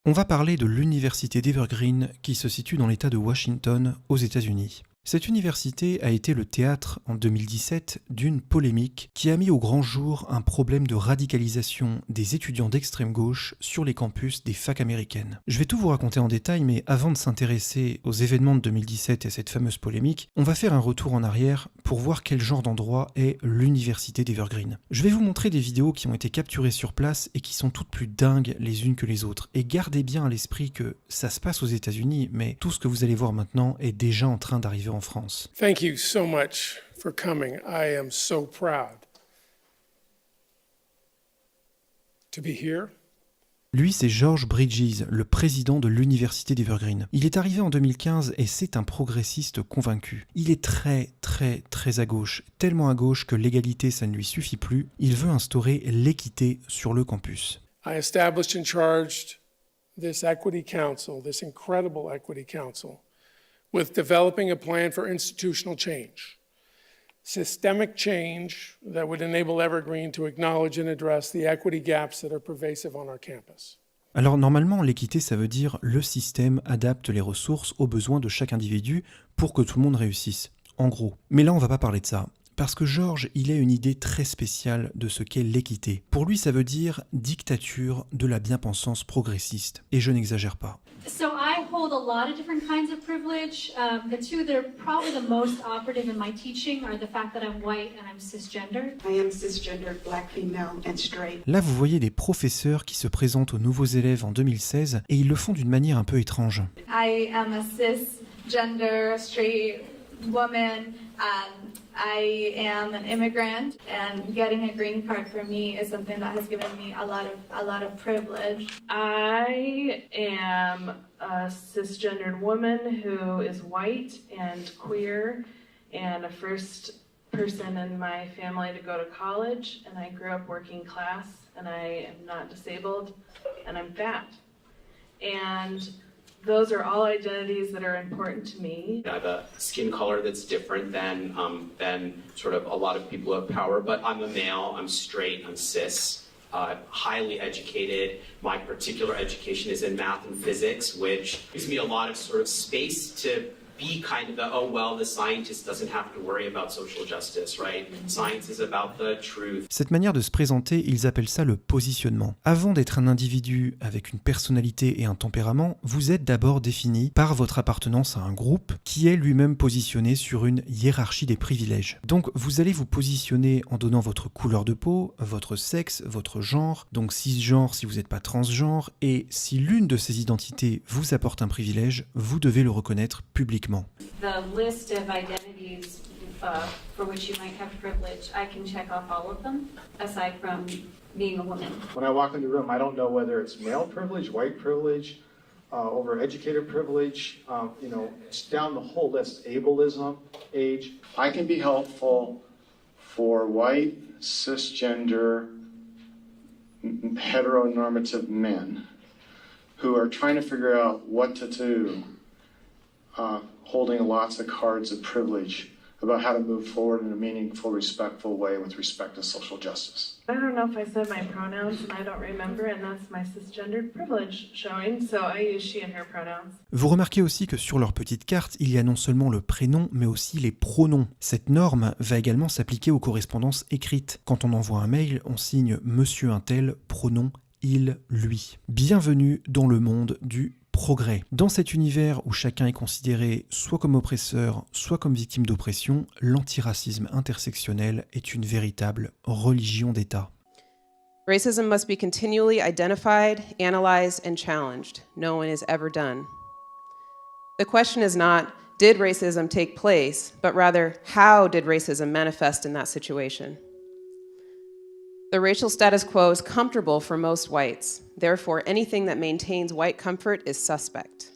On va parler de l'université d'Evergreen qui se situe dans l'État de Washington, aux États-Unis. Cette université a été le théâtre en 2017 d'une polémique qui a mis au grand jour un problème de radicalisation des étudiants d'extrême gauche sur les campus des facs américaines. Je vais tout vous raconter en détail, mais avant de s'intéresser aux événements de 2017 et cette fameuse polémique, on va faire un retour en arrière pour voir quel genre d'endroit est l'université d'Evergreen. Je vais vous montrer des vidéos qui ont été capturées sur place et qui sont toutes plus dingues les unes que les autres. Et gardez bien à l'esprit que ça se passe aux États-Unis, mais tout ce que vous allez voir maintenant est déjà en train d'arriver en France. Thank you so much for coming. I am so proud to be here. Lui, c'est George Bridges, le président de l'université d'Evergreen. Il est arrivé en 2015 et c'est un progressiste convaincu. Il est très à gauche, tellement à gauche que l'égalité, ça ne lui suffit plus. Il veut instaurer l'équité sur le campus. I established and charged this Equity Council, this incredible Equity Council, with developing a plan for institutional change. Systemic change that would enable Evergreen to acknowledge and address the equity gaps that are pervasive on our campus. Alors normalement, l'équité, ça veut dire le système adapte les ressources aux besoins de chaque individu pour que tout le monde réussisse, en gros. Mais là, on va pas parler de ça. Parce que George, il a une idée très spéciale de ce qu'est l'équité. Pour lui, ça veut dire dictature de la bien-pensance progressiste. Et je n'exagère pas. So I hold a lot of different kinds of privilege. The two that are probably the most operative in my teaching are the fact that I'm white and I'm cisgendered. I am cisgendered, black female and straight. Là, vous voyez des professeurs qui se présentent aux nouveaux élèves en 2016 et ils le font d'une manière un peu étrange. I am a cisgender, straight woman. I am an immigrant, and getting a green card for me is something that has given me a lot of privilege. I am a cisgendered woman who is white and queer, and a first person in my family to go to college, and I grew up working class, and I am not disabled, and I'm fat. And those are all identities that are important to me. I have a skin color that's different than sort of a lot of people of power, but I'm a male, I'm straight, I'm cis, highly educated. My particular education is in math and physics, which gives me a lot of sort of space to be kind of the, oh, well, the scientist doesn't have to worry about social justice, right? Science is about the truth. Cette manière de se présenter, ils appellent ça le positionnement. Avant d'être un individu avec une personnalité et un tempérament, vous êtes d'abord défini par votre appartenance à un groupe qui est lui-même positionné sur une hiérarchie des privilèges. Donc vous allez vous positionner en donnant votre couleur de peau, votre sexe, votre genre, donc cisgenre si vous n'êtes pas transgenre, et si l'une de ces identités vous apporte un privilège, vous devez le reconnaître publiquement. The list of identities for which you might have privilege, I can check off all of them, aside from being a woman. When I walk into the room, I don't know whether it's male privilege, white privilege, overeducated privilege, it's down the whole list, ableism, age. I can be helpful for white, cisgender, heteronormative men who are trying to figure out what to do, holding lots of cards of privilege about how to move forward in a meaningful, respectful way with respect to social justice. I don't know if I said my pronouns, and I don't remember, and that's my cisgendered privilege showing, so I use she and her pronouns. Vous remarquez aussi que sur leur petite carte, il y a non seulement le prénom, mais aussi les pronoms. Cette norme va également s'appliquer aux correspondances écrites. Quand on envoie un mail, on signe « Monsieur Untel », pronom « il », lui. Bienvenue dans le monde du progrès. Dans cet univers où chacun est considéré soit comme oppresseur, soit comme victime d'oppression, l'antiracisme intersectionnel est une véritable religion d'État. Racism must be continually identified, analyzed, and challenged. No one is ever done. The question is not, did racism take place, but rather, how did racism manifest in that situation? The racial status quo is comfortable for most whites. Therefore, anything that maintains white comfort is suspect.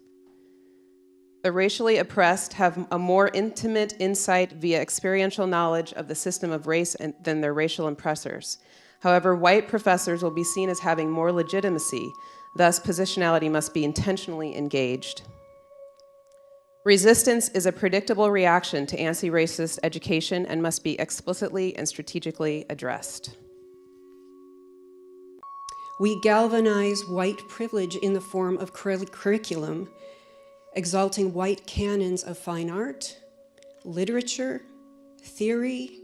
The racially oppressed have a more intimate insight via experiential knowledge of the system of race than their racial oppressors. However, white professors will be seen as having more legitimacy. Thus, positionality must be intentionally engaged. Resistance is a predictable reaction to anti-racist education and must be explicitly and strategically addressed. We galvanize white privilege in the form of curriculum, exalting white canons of fine art, literature, theory,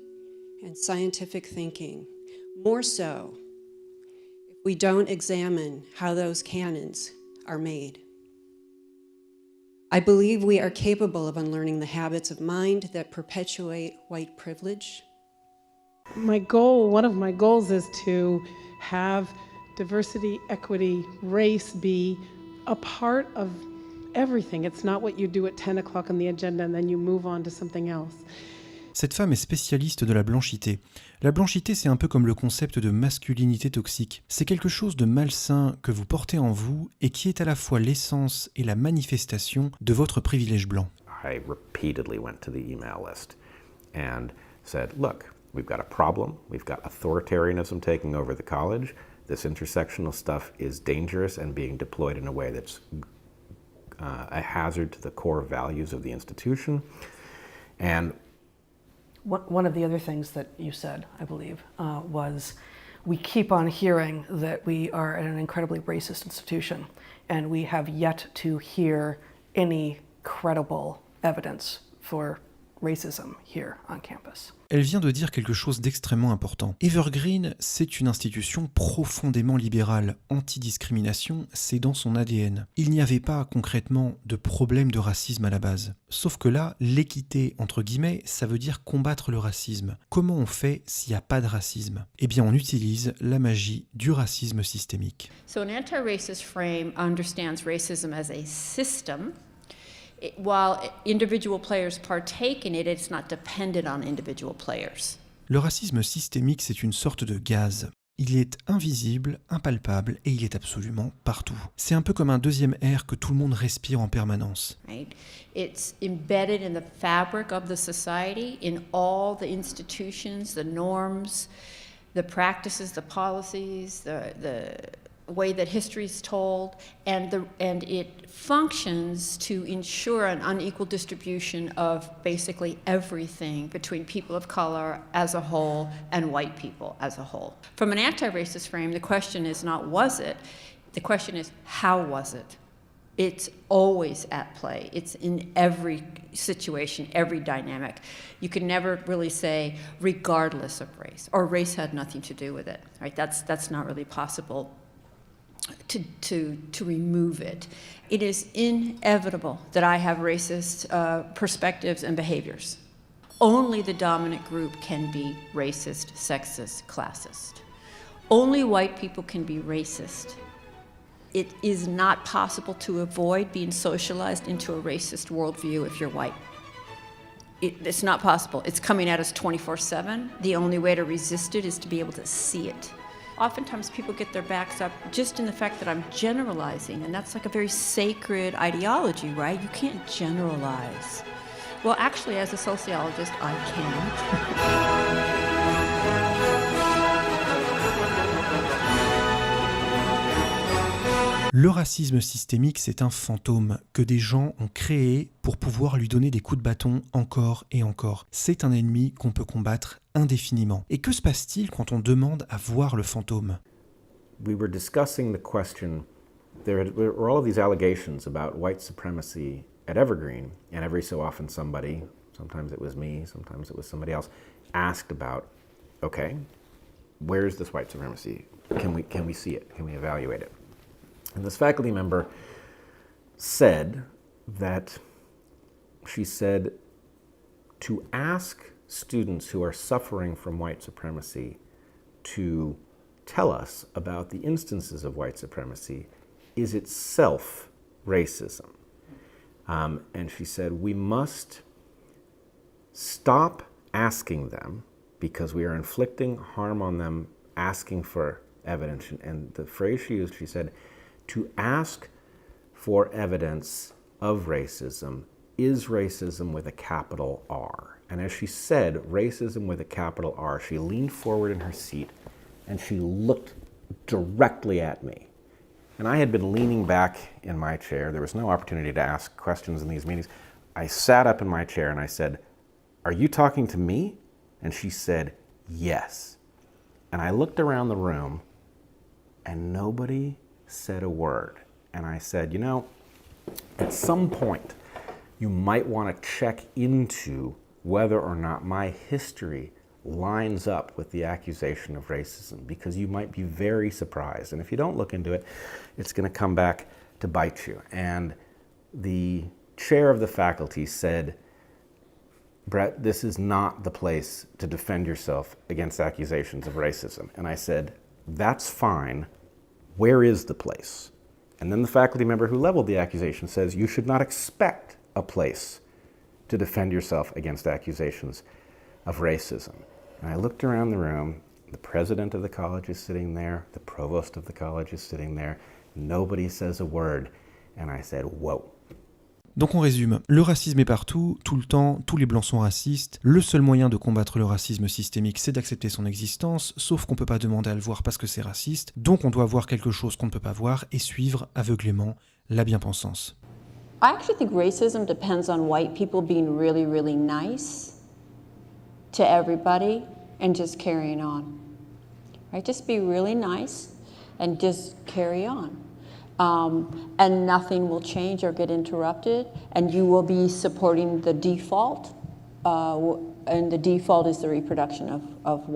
and scientific thinking. More so, if we don't examine how those canons are made. I believe we are capable of unlearning the habits of mind that perpetuate white privilege. One of my goals is to have diversity, equity, race be a part of everything. It's not what you do at 10 o'clock on the agenda and then you move on to something else. Cette femme est spécialiste de la blanchité. La blanchité, c'est un peu comme le concept de masculinité toxique. C'est quelque chose de malsain que vous portez en vous et qui est à la fois l'essence et la manifestation de votre privilège blanc. I repeatedly went to the email list and said, look, we've got a problem. We've got authoritarianism taking over the college. This intersectional stuff is dangerous and being deployed in a way that's a hazard to the core values of the institution. And one of the other things that you said, I believe, was we keep on hearing that we are at an incredibly racist institution, and we have yet to hear any credible evidence for racism here on campus. Elle vient de dire quelque chose d'extrêmement important. Evergreen, c'est une institution profondément libérale. Anti-discrimination, c'est dans son ADN. Il n'y avait pas concrètement de problème de racisme à la base. Sauf que là, l'équité, entre guillemets, ça veut dire combattre le racisme. Comment on fait s'il n'y a pas de racisme? Eh bien, on utilise la magie du racisme systémique. So an anti-racist frame understands racism as a system. While individual players partake in it, it's not dependent on individual players. Le racisme systémique, c'est une sorte de gaz. Il est invisible, impalpable et il est absolument partout. C'est un peu comme un deuxième air que tout le monde respire en permanence. Right? It's embedded in the fabric of the society, in all the institutions, the norms, the practices, the policies, the way that history is told, and it functions to ensure an unequal distribution of basically everything between people of color as a whole and white people as a whole. From an anti-racist frame, the question is not was it, the question is how was it? It's always at play. It's in every situation, every dynamic. You can never really say regardless of race, or race had nothing to do with it, right? That's not really possible. To remove it. It is inevitable that I have racist perspectives and behaviors. Only the dominant group can be racist, sexist, classist. Only white people can be racist. It is not possible to avoid being socialized into a racist worldview if you're white. It's not possible. It's coming at us 24/7. The only way to resist it is to be able to see it. Oftentimes people get their backs up just in the fact that I'm generalizing, and that's like a very sacred ideology, right? You can't generalize. Well, actually, as a sociologist, I can. Le racisme systémique, c'est un fantôme que des gens ont créé pour pouvoir lui donner des coups de bâton encore et encore. C'est un ennemi qu'on peut combattre indéfiniment. Et que se passe-t-il quand on demande à voir le fantôme? We were discussing the question, there were all of these allegations about white supremacy at Evergreen, and every so often somebody, sometimes it was me, sometimes it was somebody else, asked about, okay, where's this white supremacy? Can we see it? Can we evaluate it? And this faculty member said that, she said, to ask students who are suffering from white supremacy to tell us about the instances of white supremacy is itself racism. And she said, we must stop asking them because we are inflicting harm on them, asking for evidence. And the phrase she used, she said, to ask for evidence of racism is racism with a capital R. And as she said, racism with a capital R, she leaned forward in her seat and she looked directly at me. And I had been leaning back in my chair. There was no opportunity to ask questions in these meetings. I sat up in my chair and I said, "Are you talking to me?" And she said, "Yes." And I looked around the room And nobody said a word. And I said, you know, at some point, you might want to check into whether or not my history lines up with the accusation of racism, because you might be very surprised. And if you don't look into it, it's going to come back to bite you. And the chair of the faculty said, Brett, this is not the place to defend yourself against accusations of racism. And I said, that's fine. Where is the place? And then the faculty member who leveled the accusation says, you should not expect a place to defend yourself against accusations of racism. And I looked around the room. The president of the college is sitting there. The provost of the college is sitting there. Nobody says a word. And I said, whoa. Donc on résume, le racisme est partout, tout le temps, tous les blancs sont racistes, le seul moyen de combattre le racisme systémique c'est d'accepter son existence, sauf qu'on peut pas demander à le voir parce que c'est raciste, donc on doit voir quelque chose qu'on ne peut pas voir et suivre aveuglément la bien-pensance. I actually think racism depends on white people being really, really nice to everybody and just carrying on. Right? Just be really nice and just carry on. And nothing will change or get interrupted, and you will be supporting the default, and the default is the reproduction of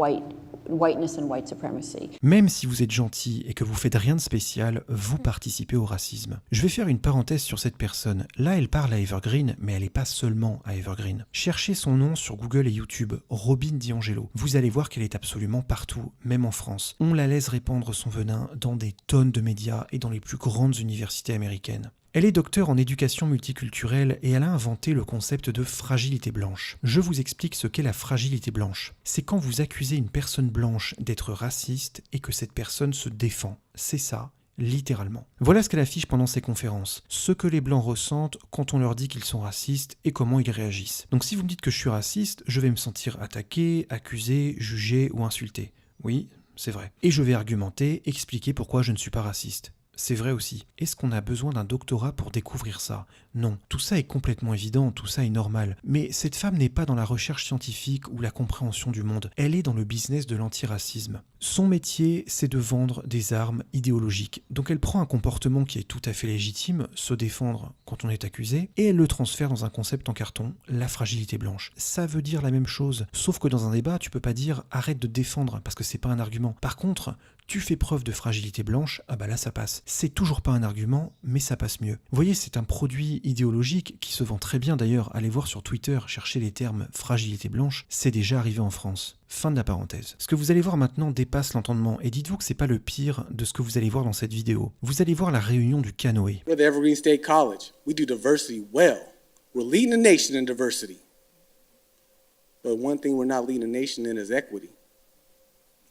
whiteness and white supremacy. Même si vous êtes gentil et que vous faites rien de spécial, vous participez au racisme. Je vais faire une parenthèse sur cette personne. Là, elle parle à Evergreen, mais elle n'est pas seulement à Evergreen. Cherchez son nom sur Google et YouTube, Robin DiAngelo. Vous allez voir qu'elle est absolument partout, même en France. On la laisse répandre son venin dans des tonnes de médias et dans les plus grandes universités américaines. Elle est docteure en éducation multiculturelle et elle a inventé le concept de fragilité blanche. Je vous explique ce qu'est la fragilité blanche. C'est quand vous accusez une personne blanche d'être raciste et que cette personne se défend. C'est ça, littéralement. Voilà ce qu'elle affiche pendant ses conférences. Ce que les blancs ressentent quand on leur dit qu'ils sont racistes et comment ils réagissent. Donc si vous me dites que je suis raciste, je vais me sentir attaqué, accusé, jugé ou insulté. Oui, c'est vrai. Et je vais argumenter, expliquer pourquoi je ne suis pas raciste. C'est vrai aussi. Est-ce qu'on a besoin d'un doctorat pour découvrir ça? Non. Tout ça est complètement évident, tout ça est normal. Mais cette femme n'est pas dans la recherche scientifique ou la compréhension du monde. Elle est dans le business de l'antiracisme. Son métier, c'est de vendre des armes idéologiques. Donc elle prend un comportement qui est tout à fait légitime, se défendre quand on est accusé, et elle le transfère dans un concept en carton, la fragilité blanche. Ça veut dire la même chose. Sauf que dans un débat, tu peux pas dire « arrête de te défendre » parce que c'est pas un argument. Par contre, tu fais preuve de fragilité blanche, ah bah là ça passe. C'est toujours pas un argument, mais ça passe mieux. Vous voyez, c'est un produit idéologique qui se vend très bien d'ailleurs. Allez voir sur Twitter, chercher les termes fragilité blanche, c'est déjà arrivé en France. Fin de la parenthèse. Ce que vous allez voir maintenant dépasse l'entendement, et dites-vous que c'est pas le pire de ce que vous allez voir dans cette vidéo. Vous allez voir la réunion du canoë. We're the Evergreen State College. We do diversity well. We're leading the nation in diversity. But one thing we're not leading the nation in is equity.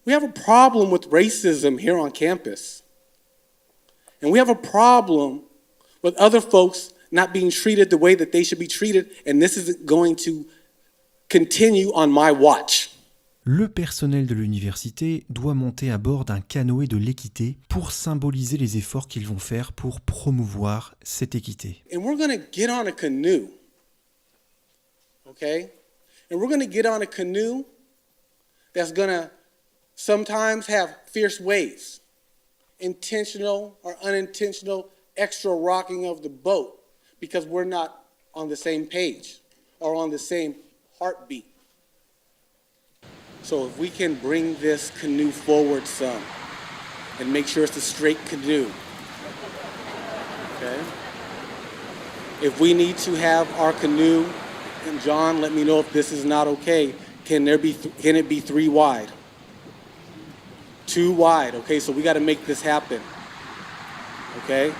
We have a problem with racism here on campus. And we have a problem with other folks not being treated the way that they should be treated, and this isn't going to continue on my watch. Le personnel de l'université doit monter à bord d'un canoë de l'équité pour symboliser les efforts qu'ils vont faire pour promouvoir cette équité. And we're going to get on a canoe, okay? And we're going to get on a canoe that's going to sometimes have fierce waves, intentional or unintentional extra rocking of the boat because we're not on the same page or on the same heartbeat. So if we can bring this canoe forward some and make sure it's a straight canoe, okay? If we need to have our canoe, and John, let me know if this is not okay, can it be 3 wide? 2 wide, okay? So we got to make this happen, okay?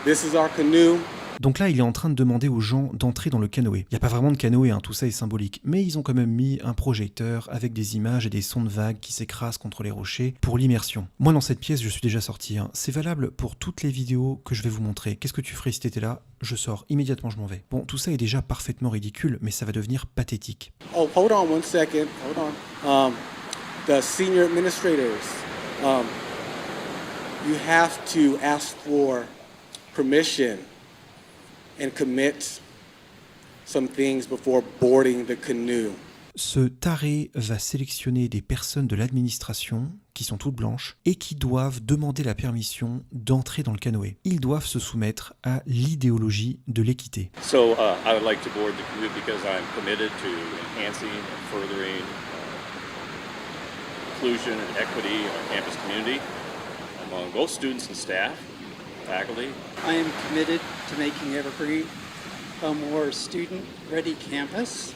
This is our canoe. Donc là, il est en train de demander aux gens d'entrer dans le canoë. Il n'y a pas vraiment de canoë, hein, tout ça est symbolique. Mais ils ont quand même mis un projecteur avec des images et des sons de vagues qui s'écrasent contre les rochers pour l'immersion. Moi, dans cette pièce, je suis déjà sorti. Hein. C'est valable pour toutes les vidéos que je vais vous montrer. Qu'est-ce que tu ferais si t'étais là? Je sors. Immédiatement, je m'en vais. Bon, tout ça est déjà parfaitement ridicule, mais ça va devenir pathétique. Oh, hold on one second. Hold on. The senior administrators, you have to ask for permission and commit some things before boarding the canoe. Ce taré va sélectionner des personnes de l'administration qui sont toutes blanches et qui doivent demander la permission d'entrer dans le canoë. Ils doivent se soumettre à l'idéologie de l'équité. So I would like to board the canoe because I'm committed to enhancing and furthering inclusion and equity in our campus community among both students and staff, faculty. I am committed to making Evergreen a more student-ready campus,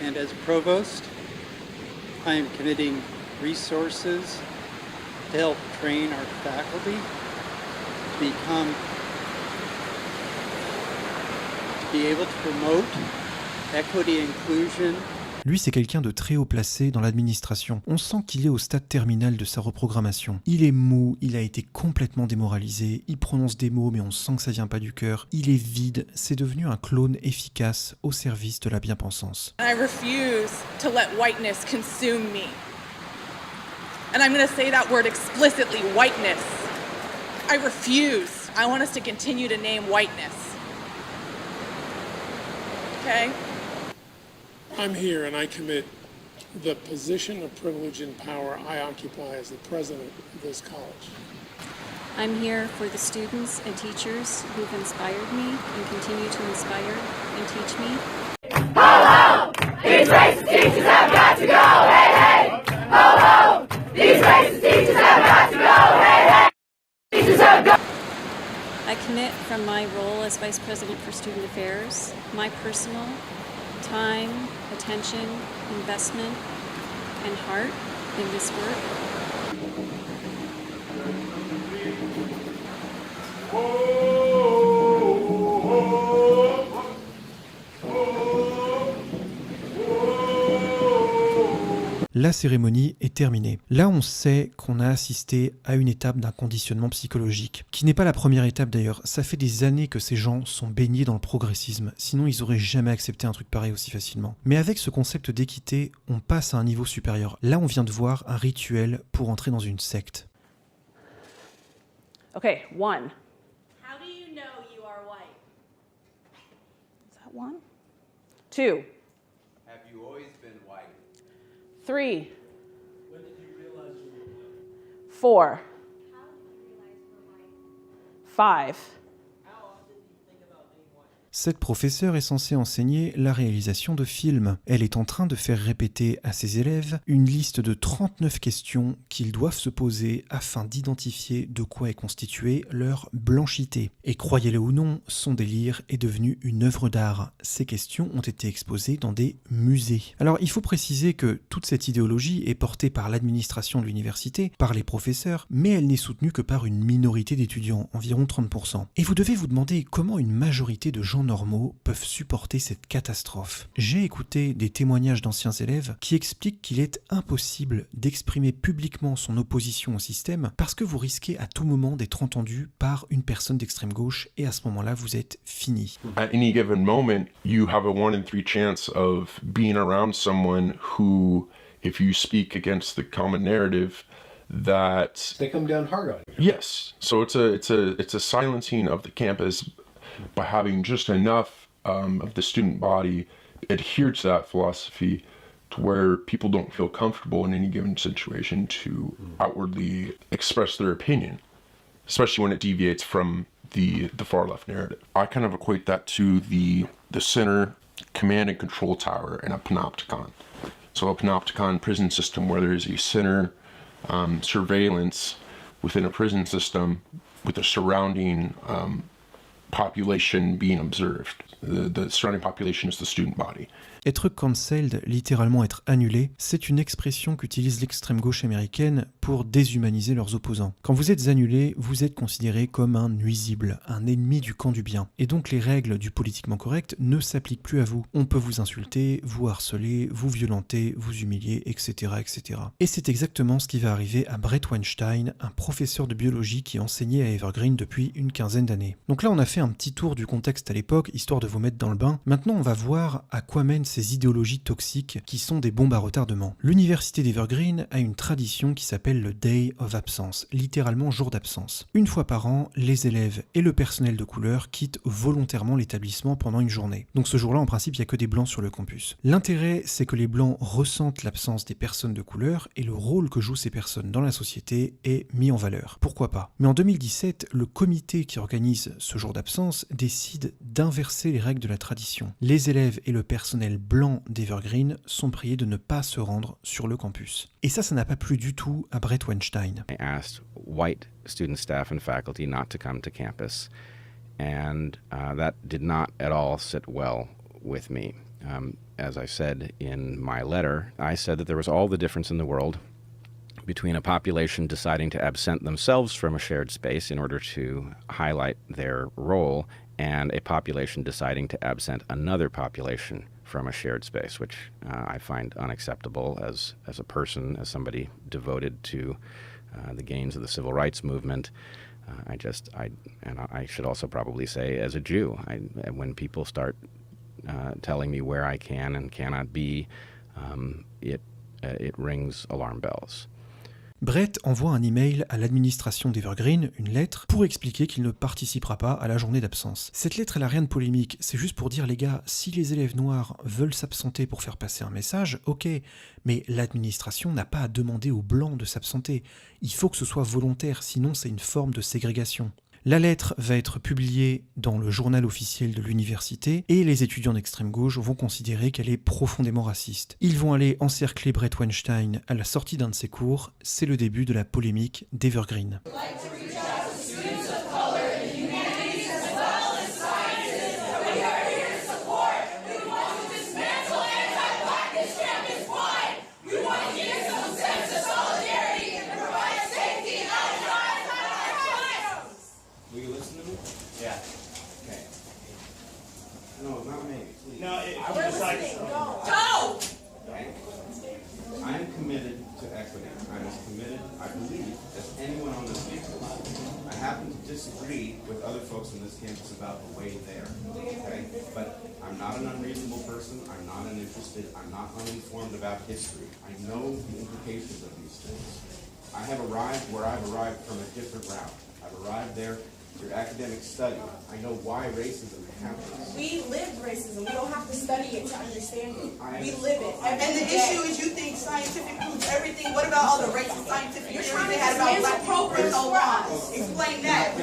and as provost, I am committing resources to help train our faculty to be able to promote equity and inclusion. Lui, c'est quelqu'un de très haut placé dans l'administration. On sent qu'il est au stade terminal de sa reprogrammation. Il est mou, il a été complètement démoralisé, il prononce des mots mais on sent que ça vient pas du cœur. Il est vide, c'est devenu un clone efficace au service de la bien-pensance. I refuse to let whiteness consume me. And I'm going to say that word explicitly, whiteness. I refuse. I want us to continue to name whiteness. Okay? I'm here and I commit the position of privilege and power I occupy as the president of this college. I'm here for the students and teachers who've inspired me and continue to inspire and teach me. Ho ho! These racist teachers have got to go! Hey hey! Ho ho! These racist teachers have got to go! Hey hey! Teachers have got. I commit from my role as Vice President for Student Affairs, my personal time, attention, investment, and heart in this work. La cérémonie est terminée. Là, on sait qu'on a assisté à une étape d'un conditionnement psychologique, qui n'est pas la première étape d'ailleurs. Ça fait des années que ces gens sont baignés dans le progressisme, sinon ils auraient jamais accepté un truc pareil aussi facilement. Mais avec ce concept d'équité, on passe à un niveau supérieur. Là, on vient de voir un rituel pour entrer dans une secte. Okay, 1. How do you know you are white? Is that 1? 2. Have you always been white? 3. When did you realize you were white? 4. How did you realize we're white? 5. Cette professeure est censée enseigner la réalisation de films. Elle est en train de faire répéter à ses élèves une liste de 39 questions qu'ils doivent se poser afin d'identifier de quoi est constituée leur blanchité. Et croyez-le ou non, son délire est devenu une œuvre d'art. Ces questions ont été exposées dans des musées. Alors il faut préciser que toute cette idéologie est portée par l'administration de l'université, par les professeurs, mais elle n'est soutenue que par une minorité d'étudiants, environ 30%. Et vous devez vous demander comment une majorité de gens normaux peuvent supporter cette catastrophe. J'ai écouté des témoignages d'anciens élèves qui expliquent qu'il est impossible d'exprimer publiquement son opposition au système parce que vous risquez à tout moment d'être entendu par une personne d'extrême gauche et à ce moment-là, vous êtes fini. At any given moment, you have a 1 in 3 chance of being around someone who, if you speak against the common narrative, that They come down hard on you. yes. So it's a silencing of the campus by having just enough of the student body adhere to that philosophy to where people don't feel comfortable in any given situation to outwardly express their opinion, especially when it deviates from the far left narrative. I kind of equate that to the center command and control tower in a panopticon. So a panopticon prison system where there's a center surveillance within a prison system with the surrounding population being observed. The surrounding population is the student body. Être cancelled, littéralement être annulé, c'est une expression qu'utilise l'extrême gauche américaine pour déshumaniser leurs opposants. Quand vous êtes annulé, vous êtes considéré comme un nuisible, un ennemi du camp du bien. Et donc les règles du politiquement correct ne s'appliquent plus à vous. On peut vous insulter, vous harceler, vous violenter, vous humilier, etc. etc. Et c'est exactement ce qui va arriver à Brett Weinstein, un professeur de biologie qui enseignait à Evergreen depuis une quinzaine d'années. Donc là on a fait un petit tour du contexte à l'époque, histoire de vous mettre dans le bain. Maintenant, on va voir à quoi mènent ces idéologies toxiques qui sont des bombes à retardement. L'université d'Evergreen a une tradition qui s'appelle le Day of Absence, littéralement jour d'absence. Une fois par an, les élèves et le personnel de couleur quittent volontairement l'établissement pendant une journée. Donc ce jour-là, en principe, il n'y a que des blancs sur le campus. L'intérêt, c'est que les blancs ressentent l'absence des personnes de couleur et le rôle que jouent ces personnes dans la société est mis en valeur. Pourquoi pas? Mais en 2017, le comité qui organise ce jour d'absence décide d'inverser les règles de la tradition. Les élèves et le personnel blanc d'Evergreen sont priés de ne pas se rendre sur le campus. Et ça n'a pas plu du tout à Brett Weinstein. I asked white student staff and faculty not to come to campus, and that did not at all sit well with me. As I said in my letter, I said that there was all the difference in the world between a population deciding to absent themselves from a shared space in order to highlight their role and a population deciding to absent another population from a shared space, which I find unacceptable as a person, as somebody devoted to the gains of the civil rights movement. I should also probably say as a Jew, when people start telling me where I can and cannot be, it rings alarm bells. Brett envoie un email à l'administration d'Evergreen, une lettre, pour expliquer qu'il ne participera pas à la journée d'absence. Cette lettre, elle a rien de polémique, c'est juste pour dire les gars, si les élèves noirs veulent s'absenter pour faire passer un message, ok, mais l'administration n'a pas à demander aux blancs de s'absenter. Il faut que ce soit volontaire, sinon c'est une forme de ségrégation. La lettre va être publiée dans le journal officiel de l'université et les étudiants d'extrême gauche vont considérer qu'elle est profondément raciste. Ils vont aller encercler Brett Weinstein à la sortie d'un de ses cours. C'est le début de la polémique d'Evergreen. I'm committed to equity. I'm as committed, I believe, as anyone on this campus. I happen to disagree with other folks on this campus about the way there, okay? But I'm not an unreasonable person. I'm not uninterested. I'm not uninformed about history. I know the implications of these things. I have arrived where I've arrived from a different route. I've arrived there through academic study. I know why racism happens. We live racism. We don't have to study it to understand it. We live it. And the issue is you think scientific proves everything. What about all the racist scientific theories they had about black people for so long? Explain that.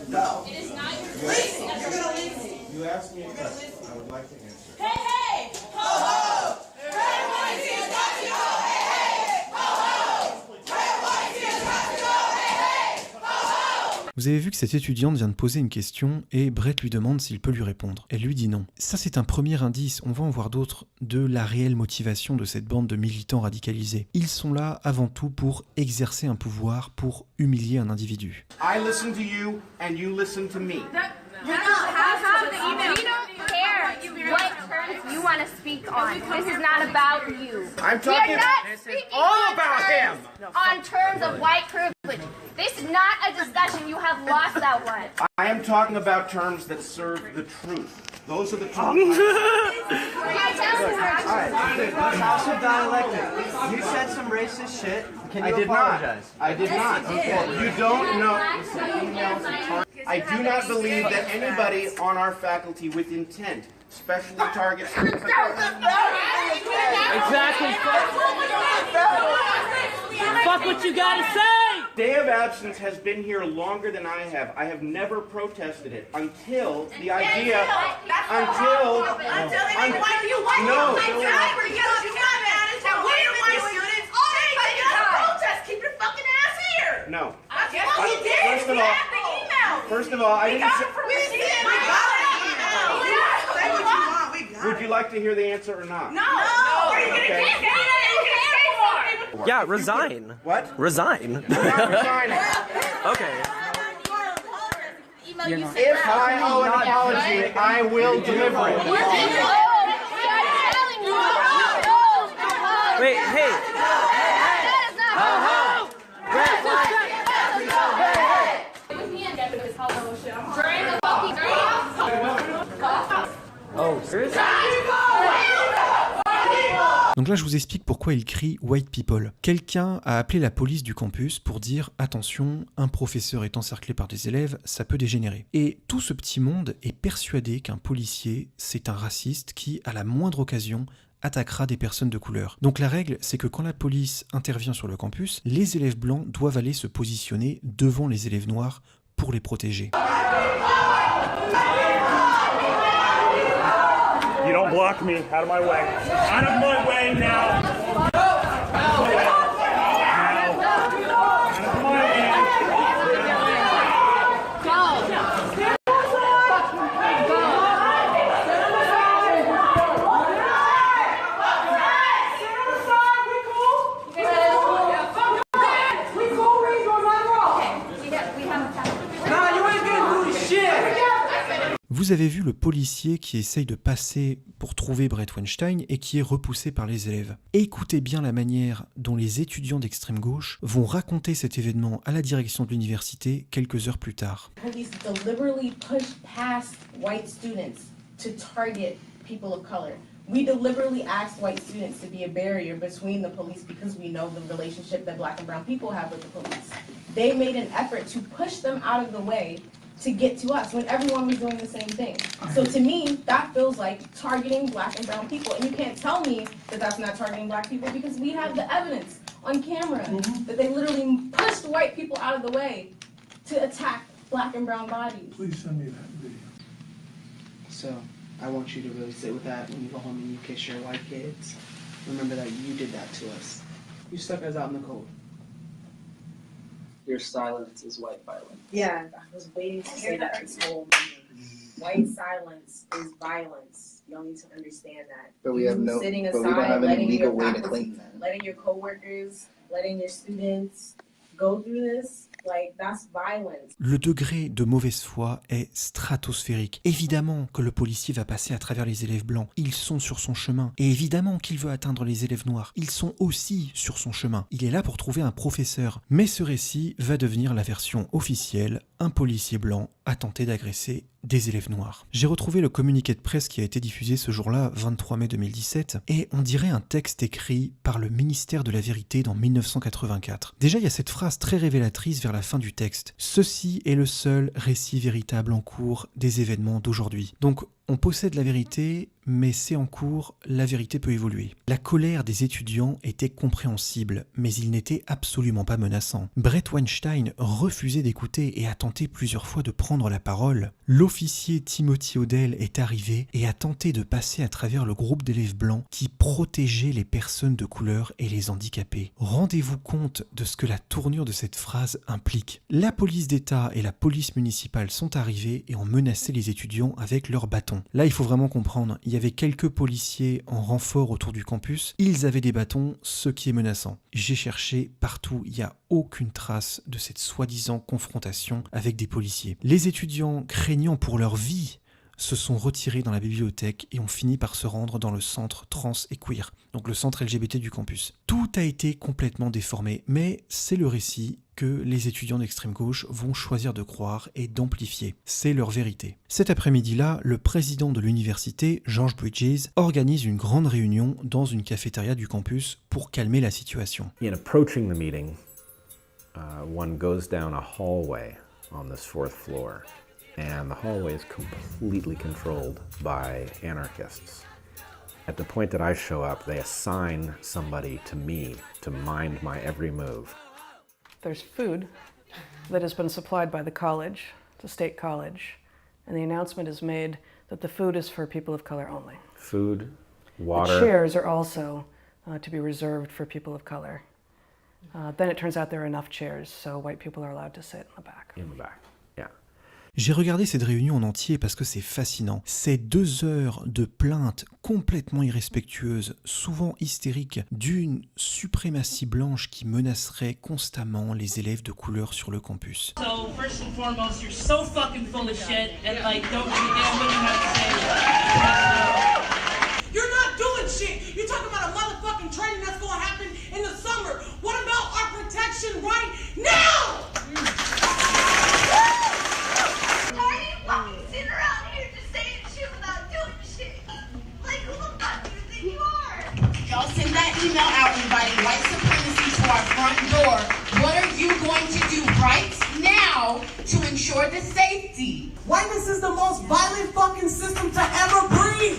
No. It is not your listen. You're going to listen. You asked me a question. I would like to answer. Hey, hey! Ho, ho! Red, white, tears, got to go! Hey, hey! Ho, ho! Red, white, tears, got to go! Hey, hey! Ho, ho! Vous avez vu que cette étudiante vient de poser une question et Brett lui demande s'il peut lui répondre. Elle lui dit non. Ça c'est un premier indice, on va en voir d'autres, de la réelle motivation de cette bande de militants radicalisés. Ils sont là avant tout pour exercer un pouvoir, pour humilier un individu. I listen to you and you listen to me. We don't care what terms you want to speak on. This is not about you. I'm talking. We are not This is speaking all on about him. On terms of white privilege. This is not a discussion. You have lost that one. I am talking about terms that serve the truth. Those are the terms. House of dialectic. You said some racist shit. Can you apologize? I did not. You don't know. I do not believe that anybody on our faculty with intent specially targets. Exactly. Fuck what you gotta say! Day of absence has been here longer than I have. I have never protested it until the idea. Until Why do you want no. Keep your fucking ass here! No. Well, he did. First of all, I didn't say. Would you like to hear the answer or not? No. What are you gonna Okay. Yeah, resign. What? Resign. I'm not resigning. Okay. If I owe an apology, I will deliver it. Wait, hey. During the Oh, seriously? Donc là, je vous explique pourquoi il crie « White people ». Quelqu'un a appelé la police du campus pour dire « Attention, un professeur est encerclé par des élèves, ça peut dégénérer ». Et tout ce petit monde est persuadé qu'un policier, c'est un raciste qui, à la moindre occasion, attaquera des personnes de couleur. Donc la règle, c'est que quand la police intervient sur le campus, les élèves blancs doivent aller se positionner devant les élèves noirs pour les protéger. You don't block me. Out of my way. Out of my way now. Vous avez vu le policier qui essaye de passer pour trouver Bret Weinstein et qui est repoussé par les élèves. Écoutez bien la manière dont les étudiants d'extrême gauche vont raconter cet événement à la direction de l'université quelques heures plus tard. Police deliberately push past white students to target people of color. We deliberately asked white students to be a barrier between the police because we know the relationship that black and brown people have with the police. They made an effort to push them out of the way to get to us when everyone was doing the same thing. So to me, that feels like targeting black and brown people. And you can't tell me that that's not targeting black people because we have the evidence on camera that they literally pushed white people out of the way to attack black and brown bodies. Please send me that video. So, I want you to really sit with that when you go home and you kiss your white kids. Remember that you did that to us. You stuck us out in the cold. Your silence is white violence. Yeah, I was waiting to say that this whole meeting. White silence is violence. Y'all need to understand that. But we have no, sitting but we don't aside, have any letting legal your way to faculty, claim that. letting your coworkers, letting your students go through this, like that's violence. Le degré de mauvaise foi est stratosphérique. Évidemment que le policier va passer à travers les élèves blancs. Ils sont sur son chemin. Et évidemment qu'il veut atteindre les élèves noirs. Ils sont aussi sur son chemin. Il est là pour trouver un professeur. Mais ce récit va devenir la version officielle. Un policier blanc a tenté d'agresser des élèves noirs. J'ai retrouvé le communiqué de presse qui a été diffusé ce jour-là, 23 mai 2017, et on dirait un texte écrit par le ministère de la Vérité dans 1984. Déjà, il y a cette phrase très révélatrice vers la fin du texte. Ceci est le seul récit véritable en cours des événements d'aujourd'hui. Donc, on possède la vérité, mais c'est en cours, la vérité peut évoluer. La colère des étudiants était compréhensible, mais il n'était absolument pas menaçant. Bret Weinstein refusait d'écouter et a tenté plusieurs fois de prendre la parole. L'officier Timothy Odell est arrivé et a tenté de passer à travers le groupe d'élèves blancs qui protégeait les personnes de couleur et les handicapés. Rendez-vous compte de ce que la tournure de cette phrase implique. La police d'État et la police municipale sont arrivés et ont menacé les étudiants avec leurs bâtons. Là, il faut vraiment comprendre, il y avait quelques policiers en renfort autour du campus, ils avaient des bâtons, ce qui est menaçant. J'ai cherché partout, il n'y a aucune trace de cette soi-disant confrontation avec des policiers. Les étudiants, craignant pour leur vie, se sont retirés dans la bibliothèque et ont fini par se rendre dans le centre trans et queer, donc le centre LGBT du campus. Tout a été complètement déformé, mais c'est le récit que les étudiants d'extrême gauche vont choisir de croire et d'amplifier. C'est leur vérité. Cet après-midi-là, le président de l'université, George Bridges, organise une grande réunion dans une cafétéria du campus pour calmer la situation. In approaching the meeting, one goes down a hallway on this 4th floor. And the hallway is completely controlled by anarchists. At the point that I show up, they assign somebody to me to mind my every move. There's food that has been supplied by the college, the state college, and the announcement is made that the food is for people of color only. Food, water. The chairs are also to be reserved for people of color. Then it turns out there are enough chairs, so white people are allowed to sit in the back. In the back, yeah. J'ai regardé cette réunion en entier parce que c'est fascinant. C'est 2 heures de plaintes complètement irrespectueuses, souvent hystériques, d'une suprématie blanche qui menacerait constamment les élèves de couleur sur le campus. So first and foremost, you're so fucking full of shit and like don't give a damn what you have to say. You're not doing shit. You're talking about a motherfucking training that's going to happen in the summer. What about our protection right now? Why are you fucking sitting around here just saying shit without doing shit? Whiteness is the most violent fucking system to ever breathe.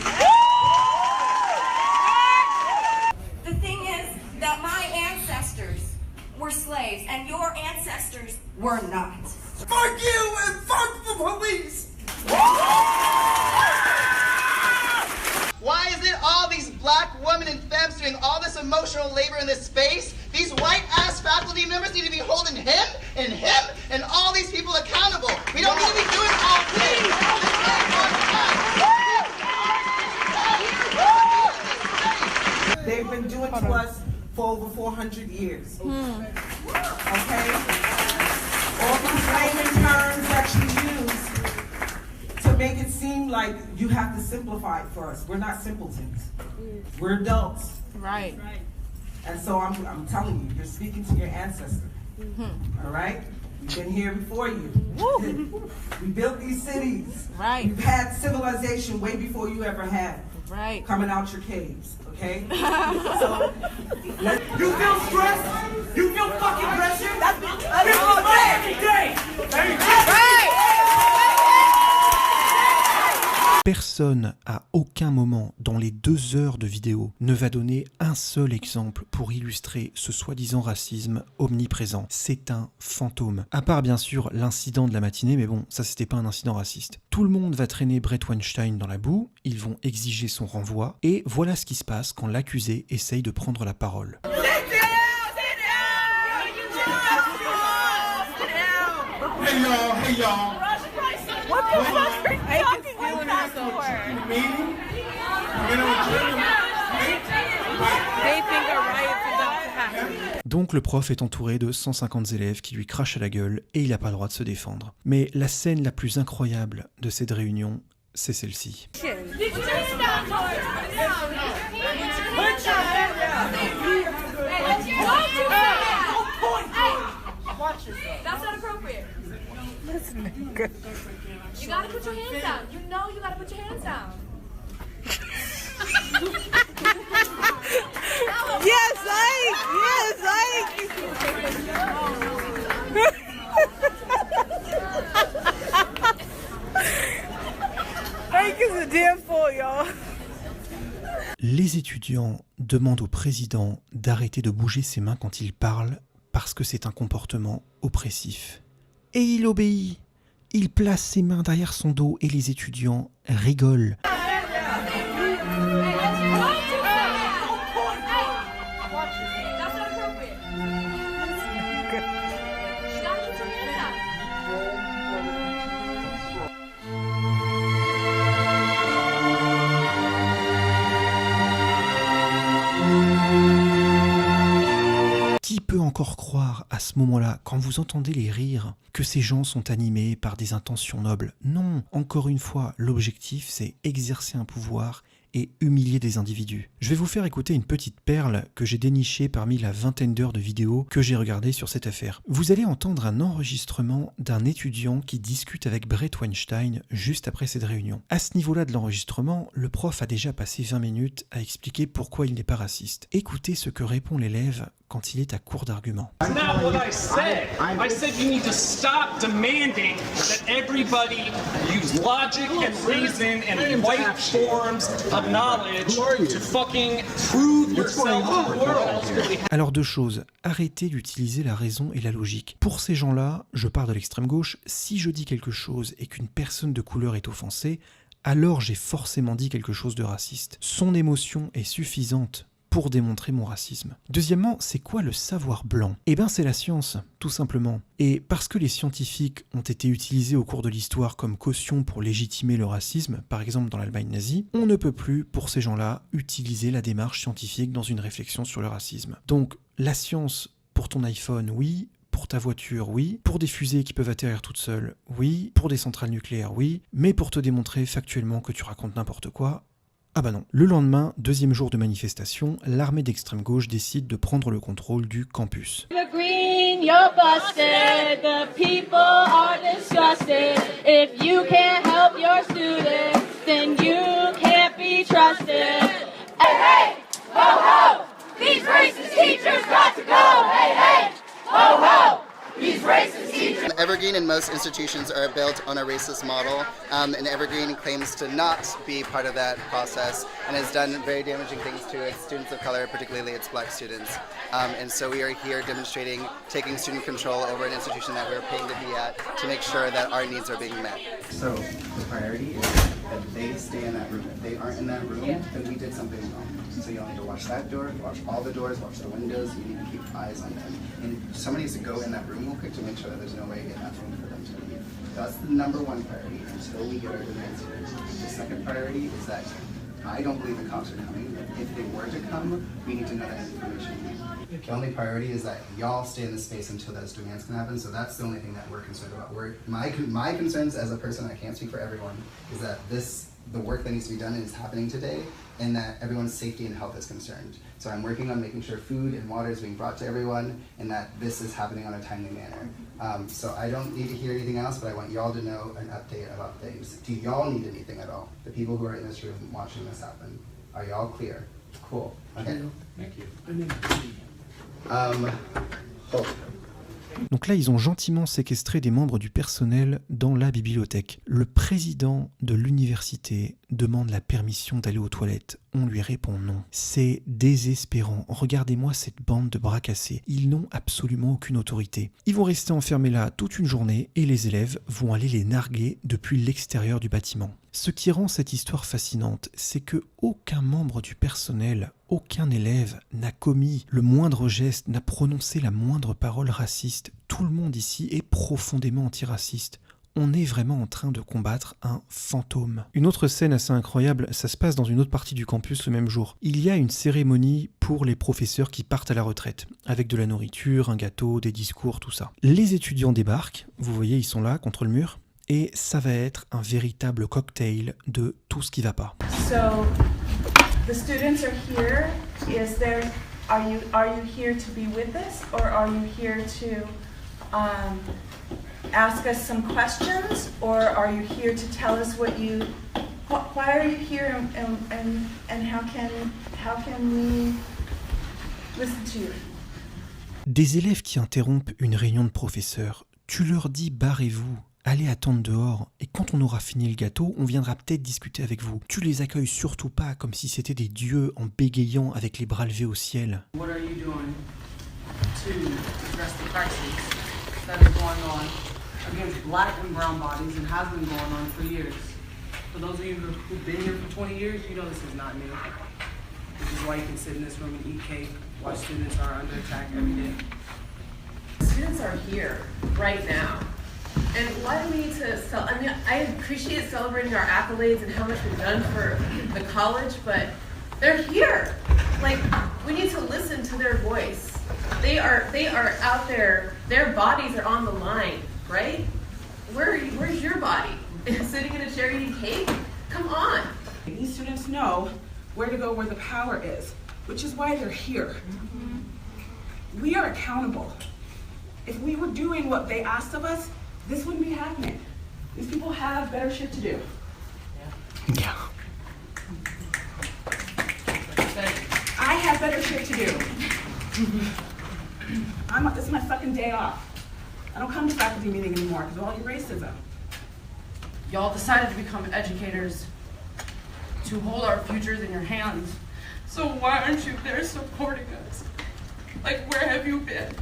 The thing is that my ancestors were slaves and your ancestors were not. Fuck you and fuck the police. Why is it all these black women and femmes doing all this emotional labor in this space? These white-ass faculty members need to be holding him and all these people accountable. We don't need to be doing all this. They've been doing to us for over 400 years. Okay? All these layman terms that you use to make it seem like you have to simplify it for us. We're not simpletons. We're adults. Right. And so I'm telling you, you're speaking to your ancestors. All right? We've been here before you. We built these cities. Right. We've had civilization way before you ever had. Right. Coming out your caves, okay? So, you feel stressed? You feel fucking pressure? That's all day, every day. Personne, à aucun moment dans les 2 heures de vidéo, ne va donner un seul exemple pour illustrer ce soi-disant racisme omniprésent. C'est un fantôme. À part bien sûr l'incident de la matinée, mais bon, ça c'était pas un incident raciste. Tout le monde va traîner Bret Weinstein dans la boue, ils vont exiger son renvoi, et voilà ce qui se passe quand l'accusé essaye de prendre la parole. Hey y'all. What the fuck are you talking like that for? They think a riot is about to happen. Donc le prof est entouré de 150 élèves qui lui crachent à la gueule et il n'a pas le droit de se défendre. Mais la scène la plus incroyable de cette réunion, c'est celle-ci. That's not appropriate. You gotta put your hands down. You know you gotta put your hands down. Yes, Ike! Yes, Ike! Ike is a damn fool, y'all. Les étudiants demandent au président d'arrêter de bouger ses mains quand il parle parce que c'est un comportement oppressif. Et il obéit. Il place ses mains derrière son dos et les étudiants rigolent. Qui peut encore croire à ce moment-là, quand vous entendez les rires, que ces gens sont animés par des intentions nobles? Non, encore une fois, l'objectif c'est exercer un pouvoir et humilier des individus. Je vais vous faire écouter une petite perle que j'ai dénichée parmi la vingtaine d'heures de vidéos que j'ai regardées sur cette affaire. Vous allez entendre un enregistrement d'un étudiant qui discute avec Bret Weinstein juste après cette réunion. À ce niveau-là de l'enregistrement, le prof a déjà passé 20 minutes à expliquer pourquoi il n'est pas raciste. Écoutez ce que répond l'élève quand il est à court d'arguments. That's not what I said. I said you need to stop demanding that everybody use logic and reason and white forms of knowledge to fucking prove yourself to the world. Alors 2 choses, arrêtez d'utiliser la raison et la logique. Pour ces gens-là, je pars de l'extrême gauche, si je dis quelque chose et qu'une personne de couleur est offensée, alors j'ai forcément dit quelque chose de raciste. Son émotion est suffisante pour démontrer mon racisme. Deuxièmement, c'est quoi le savoir blanc? Eh bien c'est la science, tout simplement. Et parce que les scientifiques ont été utilisés au cours de l'histoire comme caution pour légitimer le racisme, par exemple dans l'Allemagne nazie, on ne peut plus, pour ces gens-là, utiliser la démarche scientifique dans une réflexion sur le racisme. Donc la science, pour ton iPhone, oui. Pour ta voiture, oui. Pour des fusées qui peuvent atterrir toutes seules, oui. Pour des centrales nucléaires, oui. Mais pour te démontrer factuellement que tu racontes n'importe quoi, ah bah non. Le lendemain, 2e jour de manifestation, l'armée d'extrême gauche décide de prendre le contrôle du campus. The green, you're busted. The people are disgusted. If you can't help your students, then you can't be trusted. Hey, hey, ho, ho! These racist teachers got to go! Hey, hey, ho, ho! these racist teachers. Evergreen and most institutions are built on a racist model, and Evergreen claims to not be part of that process and has done very damaging things to its students of color, particularly its black students. And so we are here demonstrating taking student control over an institution that we're paying to be at to make sure that our needs are being met. So the priority is that they stay in that room. If they aren't in that room, then we did something wrong. So you'll need to watch that door, watch all the doors, watch the windows. You need to keep eyes on them. And somebody needs to go in that room real quick to make sure that there's no way in that room for them to leave. That's the number one priority until we get our demands here. The second priority is that I don't believe the cops are coming. If they were to come, we need to know that information. The only priority is that y'all stay in this space until those demands can happen. So that's the only thing that we're concerned about. My concerns as a person, I can't speak for everyone, is that the work that needs to be done is happening today, and that everyone's safety and health is concerned. So I'm working on making sure food and water is being brought to everyone, and that this is happening on a timely manner. So I don't need to hear anything else, but I want y'all to know an update about things. Do y'all need anything at all? The people who are in this room watching this happen, are y'all clear? Cool. Okay. Thank you. Hope. Donc là, ils ont gentiment séquestré des membres du personnel dans la bibliothèque. Le président de l'université demande la permission d'aller aux toilettes. On lui répond non. C'est désespérant. Regardez-moi cette bande de bras cassés. Ils n'ont absolument aucune autorité. Ils vont rester enfermés là toute une journée et les élèves vont aller les narguer depuis l'extérieur du bâtiment. Ce qui rend cette histoire fascinante, c'est que aucun membre du personnel, aucun élève n'a commis le moindre geste, n'a prononcé la moindre parole raciste. Tout le monde ici est profondément antiraciste. On est vraiment en train de combattre un fantôme. Une autre scène assez incroyable, ça se passe dans une autre partie du campus le même jour. Il y a une cérémonie pour les professeurs qui partent à la retraite, avec de la nourriture, un gâteau, des discours, tout ça. Les étudiants débarquent, vous voyez, ils sont là, contre le mur, et ça va être un véritable cocktail de tout ce qui va pas. So, the students are here. Are you here to be with us, or are you here to ask us some questions, or are you here to tell us why are you here, and how can we listen to you? Des élèves qui interrompent une réunion de professeurs, tu leur dis barrez-vous. Allez attendre dehors, et quand on aura fini le gâteau, on viendra peut-être discuter avec vous. Tu les accueilles surtout pas comme si c'était des dieux en bégayant avec les bras levés au ciel. What are you doing to address the crisis that is going on against black and brown bodies and has been going on for years? For those of you who've been here for 20 years, you know this is not new. This is why you can sit in this room and eat cake while students are under attack every day. Students are here right now. And why do we need to I appreciate celebrating our accolades and how much we've done for the college, but they're here. Like, we need to listen to their voice. They are out there, their bodies are on the line, right? Where's your body? Sitting in a chair eating cake? Come on. These students know where to go where the power is, which is why they're here. Mm-hmm. We are accountable. If we were doing what they asked of us, this wouldn't be happening. These people have better shit to do. Yeah. I have better shit to do. This is my fucking day off. I don't come to faculty meeting anymore because of all your racism. Y'all decided to become educators to hold our futures in your hands. So why aren't you there supporting us? Like, where have you been?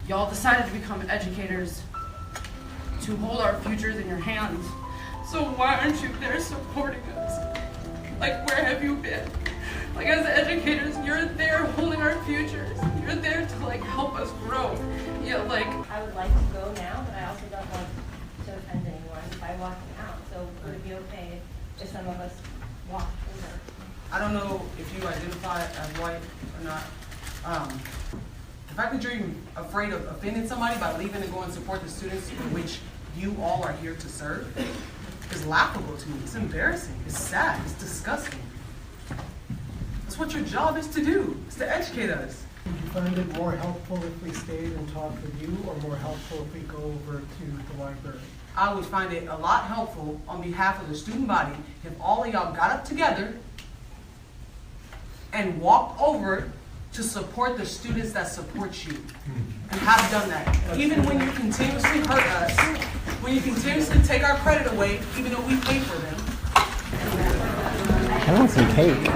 Y'all decided to become educators to hold our futures in your hands. So why aren't you there supporting us? Like, where have you been? Like, as educators, you're there holding our futures. You're there to, like, help us grow. Yeah, like... I would like to go now, but I also don't want to offend anyone by walking out. So would it be okay if some of us walk over? I don't know if you identify as white or not. The fact that you're even afraid of offending somebody by leaving and going to support the students in which you all are here to serve is laughable to me. It's embarrassing. It's sad. It's disgusting. That's what your job is to do. It's to educate us. Would you find it more helpful if we stayed and talked with you, or more helpful if we go over to the library? I would find it a lot helpful on behalf of the student body if all of y'all got up together and walked over to support the students that support you. You have done that. Even when you continuously hurt us, when you continuously take our credit away, even though we pay for them. I want some cake.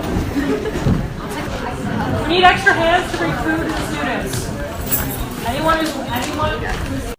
We need extra hands to bring food to the students. Anyone?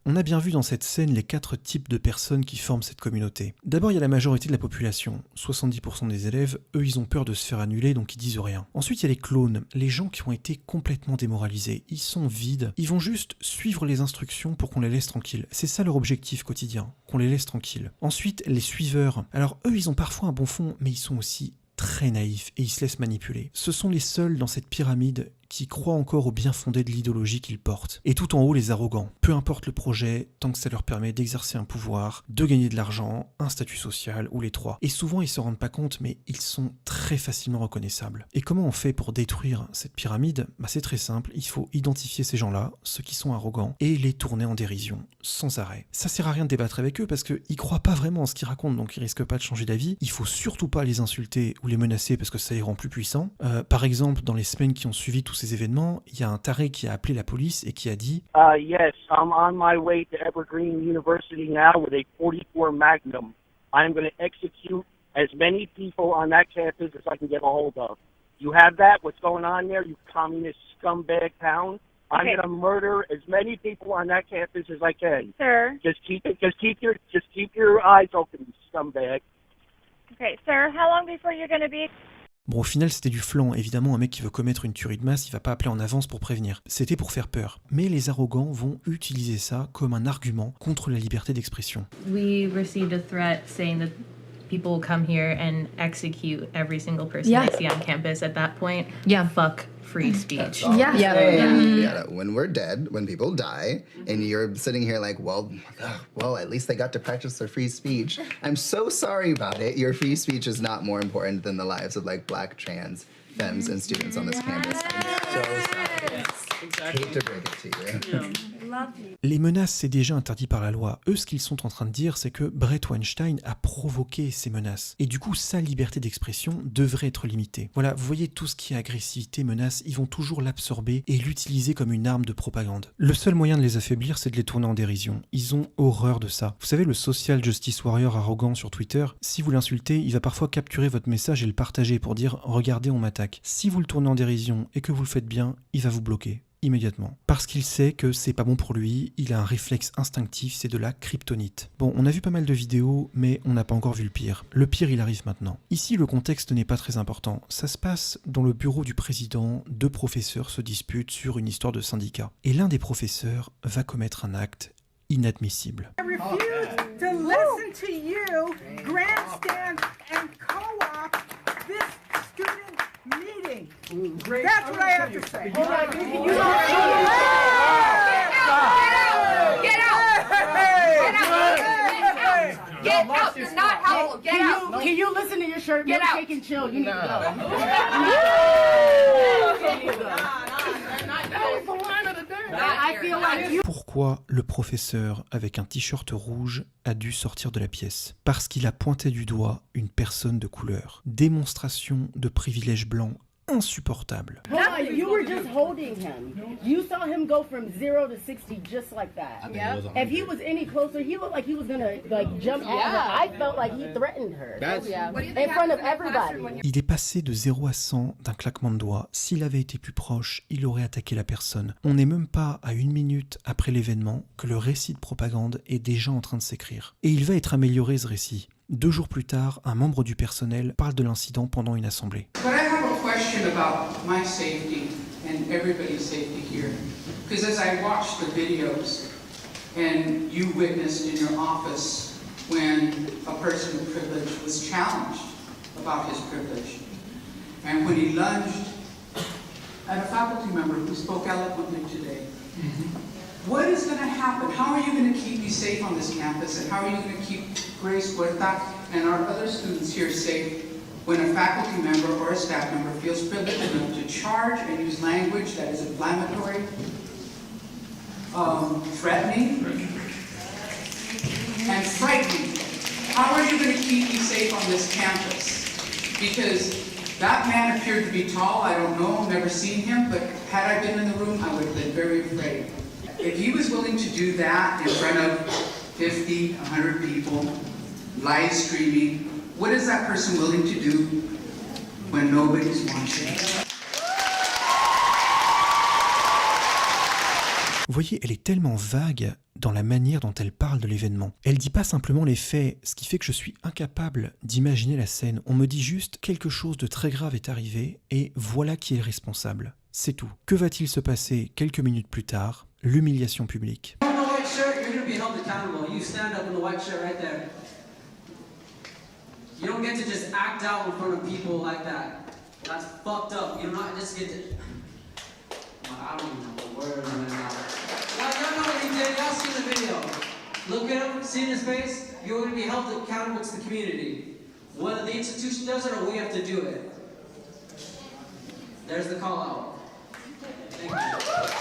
On a bien vu dans cette scène les 4 types de personnes qui forment cette communauté. D'abord, il y a la majorité de la population. 70% des élèves, eux, ils ont peur de se faire annuler, donc ils disent rien. Ensuite, il y a les clones, les gens qui ont été complètement démoralisés. Ils sont vides. Ils vont juste suivre les instructions pour qu'on les laisse tranquilles. C'est ça leur objectif quotidien, qu'on les laisse tranquilles. Ensuite, les suiveurs. Alors eux, ils ont parfois un bon fond, mais ils sont aussi très naïfs et ils se laissent manipuler. Ce sont les seuls dans cette pyramide qui croient encore au bien fondé de l'idéologie qu'ils portent. Et tout en haut, les arrogants. Peu importe le projet, tant que ça leur permet d'exercer un pouvoir, de gagner de l'argent, un statut social, ou les trois. Et souvent, ils se rendent pas compte, mais ils sont très facilement reconnaissables. Et comment on fait pour détruire cette pyramide ? C'est très simple, il faut identifier ces gens-là, ceux qui sont arrogants, et les tourner en dérision, sans arrêt. Ça sert à rien de débattre avec eux, parce qu'ils croient pas vraiment en ce qu'ils racontent, donc ils risquent pas de changer d'avis. Il faut surtout pas les insulter ou les menacer, parce que ça les rend plus puissants. Par exemple, dans les semaines qui ont suivi tous ces événements, il y a un taré qui a appelé la police et qui a dit Yes, I'm on my way to Evergreen University now with a 44 Magnum. I'm going to execute as many people on that campus as I can get a hold of. You have that? What's going on there, you communist scumbag town? I'm going to murder as many people on that campus as I can. Sir. Just keep your eyes open, you scumbag. Okay, sir, how long before you're going to be... Bon, au final, c'était du flan. Évidemment, un mec qui veut commettre une tuerie de masse, il va pas appeler en avance pour prévenir. C'était pour faire peur. Mais les arrogants vont utiliser ça comme un argument contre la liberté d'expression. We received a threat saying that people will come here and execute every single person they see on campus. At that point, fuck free speech. When we're dead, when people die, and you're sitting here like, well, at least they got to practice their free speech. I'm so sorry about it. Your free speech is not more important than the lives of like black, trans, femmes, and students on this campus. I'm so sorry. Hate to break it to you. Les menaces, c'est déjà interdit par la loi. Eux, ce qu'ils sont en train de dire, c'est que Bret Weinstein a provoqué ces menaces. Et du coup, sa liberté d'expression devrait être limitée. Voilà, vous voyez, tout ce qui est agressivité, menace, ils vont toujours l'absorber et l'utiliser comme une arme de propagande. Le seul moyen de les affaiblir, c'est de les tourner en dérision. Ils ont horreur de ça. Vous savez, le social justice warrior arrogant sur Twitter, si vous l'insultez, il va parfois capturer votre message et le partager pour dire « Regardez, on m'attaque ». Si vous le tournez en dérision et que vous le faites bien, il va vous bloquer. Immédiatement. Parce qu'il sait que c'est pas bon pour lui, il a un réflexe instinctif, c'est de la kryptonite. Bon, on a vu pas mal de vidéos, mais on n'a pas encore vu le pire. Le pire, il arrive maintenant. Ici, le contexte n'est pas très important. Ça se passe dans le bureau du président, 2 professeurs se disputent sur une histoire de syndicat. Et l'un des professeurs va commettre un acte inadmissible. I refuse to listen to you grandstand and co-op this student meeting. That's what I have to say. Get out! Get out! You're not helpful. Get out! Can you listen to your shirt? Get out! And chill. You need to go. I feel like you. Pourquoi le professeur avec un t-shirt rouge a dû sortir de la pièce ? Parce qu'il a pointé du doigt une personne de couleur. Démonstration de privilège blanc insupportable. You were just holding him. You saw him go from 0 to 60 just like that. If he was any closer, he looked like he was gonna jump at her. I felt like he threatened her. In front of everybody. Il est passé de 0 à 100 d'un claquement de doigts. S'il avait été plus proche, il aurait attaqué la personne. On n'est même pas à 1 minute après l'événement que le récit de propagande est déjà en train de s'écrire. Et il va être amélioré ce récit. 2 jours plus tard, un membre du personnel parle de l'incident pendant une assemblée. But I have a question about my safety and everybody's safety here. Because as I watched the videos and you witnessed in your office when a person of privilege was challenged about his privilege, and when he lunged at a faculty member who spoke eloquently today. What is going to happen? How are you going to keep me safe on this campus? And how are you going to keep Grace Huerta and our other students here safe when a faculty member or a staff member feels privileged enough to charge and use language that is inflammatory, threatening, and frightening? How are you going to keep me safe on this campus? Because That man appeared to be tall. I don't know, never seen him, but had I been in the room, I would have been very afraid. If he was willing to do that in front of 50, 100 people, live streaming, what is that person willing to do when nobody's watching? Vous voyez, elle est tellement vague dans la manière dont elle parle de l'événement. Elle dit pas simplement les faits, ce qui fait que je suis incapable d'imaginer la scène. On me dit juste quelque chose de très grave est arrivé et voilà qui est le responsable. C'est tout. Que va-t-il se passer quelques minutes plus tard? L'humiliation publique. You don't get to just act out in front of people like that. That's fucked up. You don't just get to... I don't even know the words right now. Y'all know what he did. Y'all seen the video. Look at him, see his face. You're going to be held accountable to the community. Whether the institution does it or we have to do it. There's the call out. Thank you.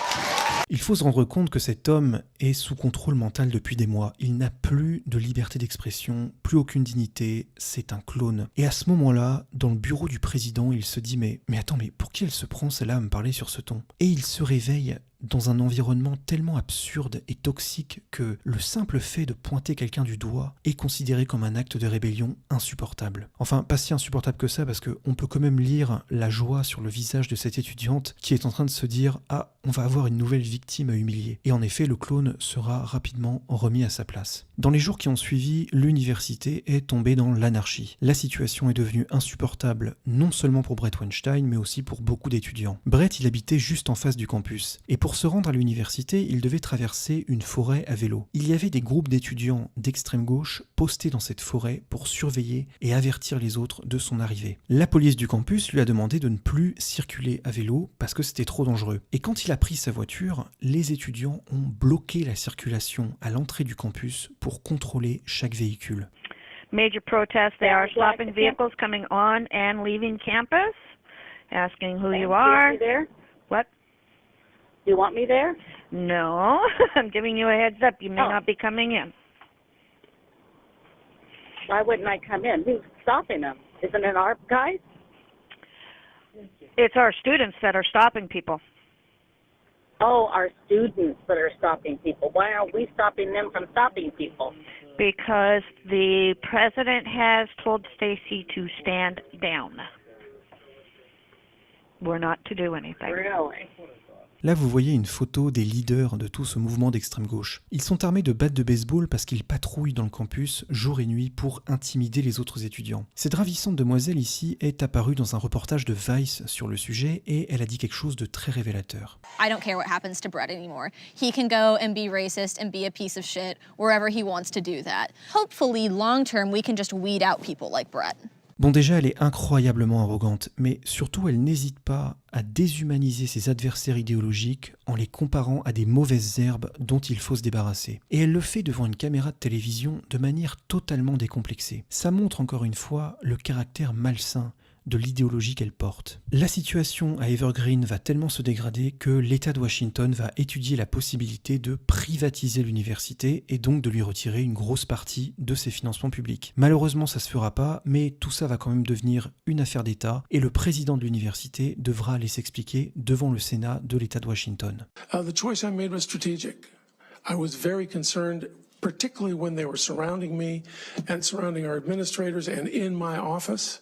Il faut se rendre compte que cet homme est sous contrôle mental depuis des mois. Il n'a plus de liberté d'expression, plus aucune dignité, c'est un clone. Et à ce moment-là, dans le bureau du président, il se dit mais attends, mais pour qui elle se prend celle-là à me parler sur ce ton? Et il se réveille dans un environnement tellement absurde et toxique que le simple fait de pointer quelqu'un du doigt est considéré comme un acte de rébellion insupportable. Enfin, pas si insupportable que ça, parce qu'on peut quand même lire la joie sur le visage de cette étudiante qui est en train de se dire « Ah, on va avoir une nouvelle victime à humilier ». Et en effet, le clone sera rapidement remis à sa place. Dans les jours qui ont suivi, l'université est tombée dans l'anarchie. La situation est devenue insupportable, non seulement pour Brett Weinstein, mais aussi pour beaucoup d'étudiants. Brett, il habitait juste en face du campus. Et pour se rendre à l'université, il devait traverser une forêt à vélo. Il y avait des groupes d'étudiants d'extrême gauche postés dans cette forêt pour surveiller et avertir les autres de son arrivée. La police du campus lui a demandé de ne plus circuler à vélo parce que c'était trop dangereux. Et quand il a pris sa voiture, les étudiants ont bloqué la circulation à l'entrée du campus pour contrôler chaque véhicule. Major protests, they are stopping vehicles coming on and leaving campus, asking who you are. What? You want me there? No, I'm giving you a heads up. You may not be coming in. Why wouldn't I come in? Who's stopping them? Isn't it our guys? It's our students that are stopping people. Oh, our students that are stopping people. Why aren't we stopping them from stopping people? Because the president has told Stacy to stand down. We're not to do anything. Really? Là, vous voyez une photo des leaders de tout ce mouvement d'extrême gauche. Ils sont armés de battes de baseball parce qu'ils patrouillent dans le campus jour et nuit pour intimider les autres étudiants. Cette ravissante demoiselle ici est apparue dans un reportage de Vice sur le sujet et elle a dit quelque chose de très révélateur. I don't care what happens to Brett anymore. He can go and be racist and be a piece of shit wherever he wants to do that. Hopefully, long term, we can just weed out people like Brett. Bon, déjà, elle est incroyablement arrogante, mais surtout, elle n'hésite pas à déshumaniser ses adversaires idéologiques en les comparant à des mauvaises herbes dont il faut se débarrasser. Et elle le fait devant une caméra de télévision de manière totalement décomplexée. Ça montre encore une fois le caractère malsain de l'idéologie qu'elle porte. La situation à Evergreen va tellement se dégrader que l'État de Washington va étudier la possibilité de privatiser l'université et donc de lui retirer une grosse partie de ses financements publics. Malheureusement, ça se fera pas, mais tout ça va quand même devenir une affaire d'État et le président de l'université devra aller s'expliquer devant le Sénat de l'État de Washington. The choice I made was strategic. I was very concerned, particularly when they were surrounding me and surrounding our administrators and in my office,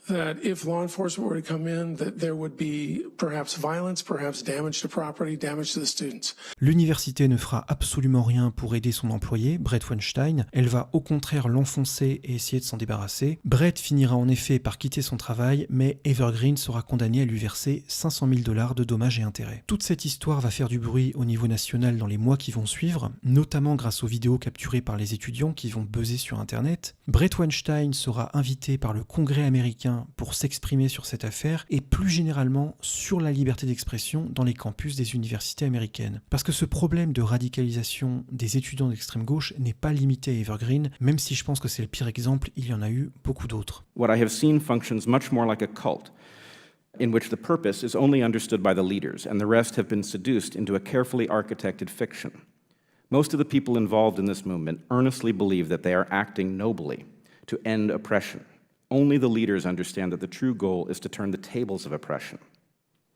that if law enforcement were to come in, that there would be perhaps violence, perhaps damage to property, damage to the students. L'université ne fera absolument rien pour aider son employé, Brett Weinstein. Elle va au contraire l'enfoncer et essayer de s'en débarrasser. Brett finira en effet par quitter son travail, mais Evergreen sera condamné à lui verser $500 000 de dommages et intérêts. Toute cette histoire va faire du bruit au niveau national dans les mois qui vont suivre, notamment grâce aux vidéos capturées par les étudiants qui vont buzzer sur Internet. Brett Weinstein sera invité par le Congrès américain pour s'exprimer sur cette affaire et plus généralement sur la liberté d'expression dans les campus des universités américaines. Parce que ce problème de radicalisation des étudiants d'extrême gauche n'est pas limité à Evergreen, même si je pense que c'est le pire exemple, il y en a eu beaucoup d'autres. What I have seen functions much more like a cult, in which the purpose is only understood by the leaders and the rest have been seduced into a carefully architected fiction. Most of the people involved in this movement earnestly believe that they are acting nobly to end oppression. Only the leaders understand that the true goal is to turn the tables of oppression.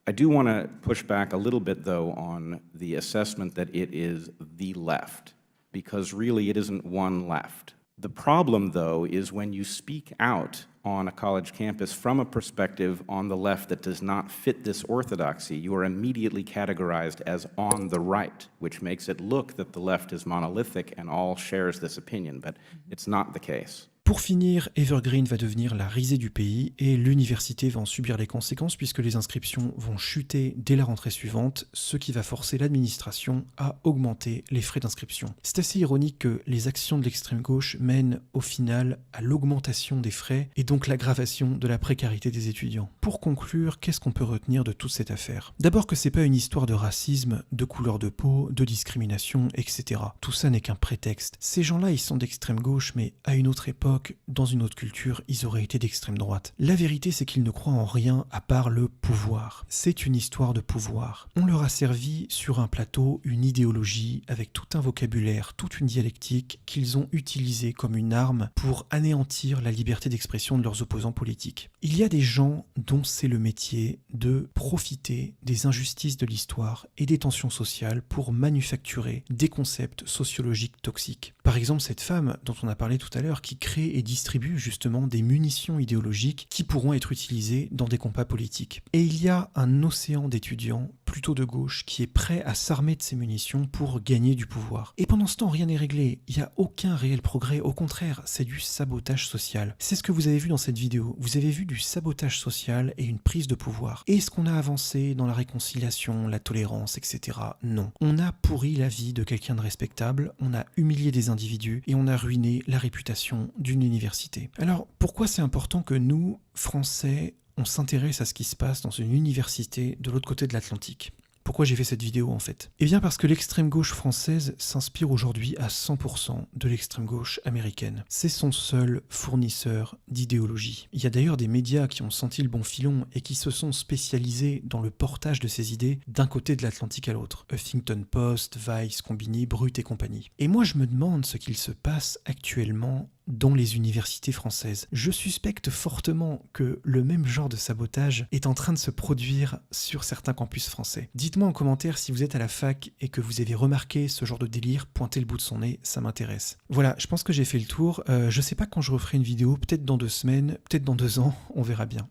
I do want to push back a little bit, though, on the assessment that it is the left, because really it isn't one left. The problem, though, is when you speak out on a college campus from a perspective on the left that does not fit this orthodoxy, you are immediately categorized as on the right, which makes it look that the left is monolithic and all shares this opinion, but it's not the case. Pour finir, Evergreen va devenir la risée du pays et l'université va en subir les conséquences puisque les inscriptions vont chuter dès la rentrée suivante, ce qui va forcer l'administration à augmenter les frais d'inscription. C'est assez ironique que les actions de l'extrême gauche mènent au final à l'augmentation des frais et donc l'aggravation de la précarité des étudiants. Pour conclure, qu'est-ce qu'on peut retenir de toute cette affaire? D'abord que c'est pas une histoire de racisme, de couleur de peau, de discrimination, etc. Tout ça n'est qu'un prétexte. Ces gens-là, ils sont d'extrême gauche, mais à une autre époque, dans une autre culture, ils auraient été d'extrême droite. La vérité, c'est qu'ils ne croient en rien à part le pouvoir. C'est une histoire de pouvoir. On leur a servi sur un plateau une idéologie avec tout un vocabulaire, toute une dialectique qu'ils ont utilisée comme une arme pour anéantir la liberté d'expression de leurs opposants politiques. Il y a des gens dont c'est le métier de profiter des injustices de l'histoire et des tensions sociales pour manufacturer des concepts sociologiques toxiques. Par exemple, cette femme dont on a parlé tout à l'heure qui crée et distribue justement des munitions idéologiques qui pourront être utilisées dans des combats politiques. Et il y a un océan d'étudiants plutôt de gauche qui est prêt à s'armer de ces munitions pour gagner du pouvoir. Et pendant ce temps, rien n'est réglé. Il n'y a aucun réel progrès. Au contraire, c'est du sabotage social. C'est ce que vous avez vu dans cette vidéo. Vous avez vu du sabotage social et une prise de pouvoir. Est-ce qu'on a avancé dans la réconciliation, la tolérance, etc. Non. On a pourri la vie de quelqu'un de respectable, on a humilié des individus et on a ruiné la réputation d'une université. Alors, pourquoi c'est important que nous, Français, on s'intéresse à ce qui se passe dans une université de l'autre côté de l'Atlantique? Pourquoi j'ai fait cette vidéo en fait? Eh bien parce que l'extrême gauche française s'inspire aujourd'hui à 100% de l'extrême gauche américaine. C'est son seul fournisseur d'idéologie. Il y a d'ailleurs des médias qui ont senti le bon filon et qui se sont spécialisés dans le portage de ces idées d'un côté de l'Atlantique à l'autre. Huffington Post, Vice, Combini, Brut et compagnie. Et moi je me demande ce qu'il se passe actuellement dans les universités françaises. Je suspecte fortement que le même genre de sabotage est en train de se produire sur certains campus français. Dites-moi en commentaire si vous êtes à la fac et que vous avez remarqué ce genre de délire, pointez le bout de son nez, ça m'intéresse. Voilà, je pense que j'ai fait le tour. Je sais pas quand je referai une vidéo, peut-être dans 2 semaines, peut-être dans 2 ans, on verra bien.